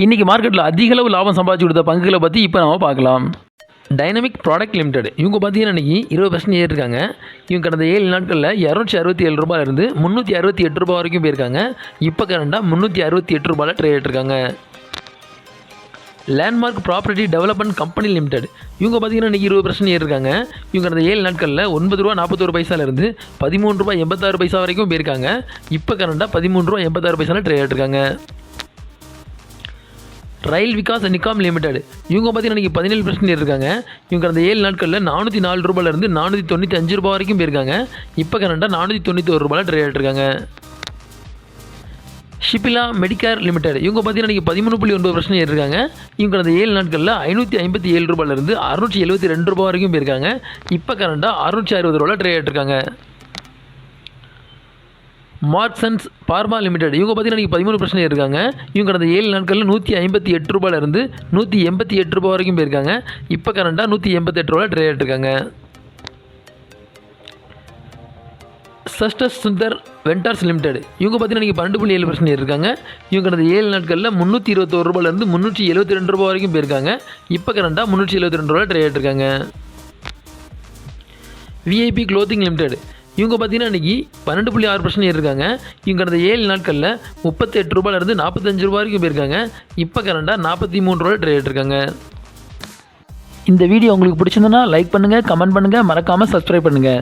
இன்றைக்கி மார்க்கெட்டில் அதிகளவு லாபம் சம்பாதிச்சு கொடுத்த பங்குகளை பற்றி இப்போ நம்ம பார்க்கலாம். டைனமிக் ப்ராடக்ட் லிமிடெட் இவங்க பார்த்தீங்கன்னா இன்றைக்கி 20% ஏறிருக்காங்க. இவங்க கடந்த 7 நாட்களில் ₹267 ₹368 வரைக்கும் போயிருக்காங்க. இப்போ கரண்டாக ₹368 ட்ரேட் ஆகிட்டுருக்காங்க. Landmark property development company limited இவங்க பார்த்தீங்கன்னா இன்றைக்கி 20% ஏறிருக்காங்க. இவங்க கடந்த 7 நாட்களில் ₹9.41 ₹13.86 வரைக்கும் போயிருக்காங்க. இப்போ கரண்டாக ₹13.86 ட்ரேட் ஆகிட்டுருக்காங்க. ரயில் விகாஸ் நிகாம் லிமிடெட் இவங்க பார்த்தீங்கன்னா இன்றைக்கி 17% இருக்காங்க. இவங்க கடந்த 7 நாட்களில் ₹404 ₹495 வரைக்கும் போயிருக்காங்க. இப்போ கரண்டாக ₹491 ட்ரேட் ஆகிட்டுருக்காங்க. ஷிப்பிலா மெடிக்கேர் லிமிடெட் இவங்க பார்த்தீங்கன்னா இன்றைக்கி 13.9% இருக்காங்க. இவங்க கடந்த 7 நாட்களில் ₹557 ₹672 வரைக்கும் போயிருக்காங்க. இப்போ கரண்டாக ₹660 ட்ரேட் ஆகிட்டுருக்காங்க. மார்க்சன்ஸ் பார்மா லிமிடெட் இவங்க பார்த்தீங்கன்னா இன்றைக்கி 13% இருக்காங்க. இவங்க கடந்த 7 நாட்களில் ₹158 ₹188 வரைக்கும் போயிருக்காங்க. இப்போ கரண்டாக ₹188 ட்ரேட் ஆகிட்டுருக்காங்க. சஸ்டஸ் சுந்தர் வெண்டார்ஸ் லிமிடெட் இவங்க பார்த்தீங்கன்னா இன்றைக்கி 12.7% இருக்காங்க. இவங்க கடந்த 7 நாட்களில் ₹321 ₹372 வரைக்கும் போயிருக்காங்க. இப்போ கரண்டாக ₹372 ட்ரேட் ஆகிட்டுருக்காங்க. விஐபி க்ளோத்திங் லிமிடெட் இவங்க பார்த்தீங்கன்னா இன்றைக்கி 12.6% இருக்காங்க. இவங்க கடந்த 7 நாட்களில் ₹38 ₹45 வரைக்கும் போயிருக்காங்க. இப்போ கரண்டாக ₹43 ட்ரேட் இருக்காங்க. இந்த வீடியோ உங்களுக்கு பிடிச்சிருந்தனா லைக் பண்ணுங்கள், கமெண்ட் பண்ணுங்கள், மறக்காமல் சப்ஸ்கிரைப் பண்ணுங்கள்.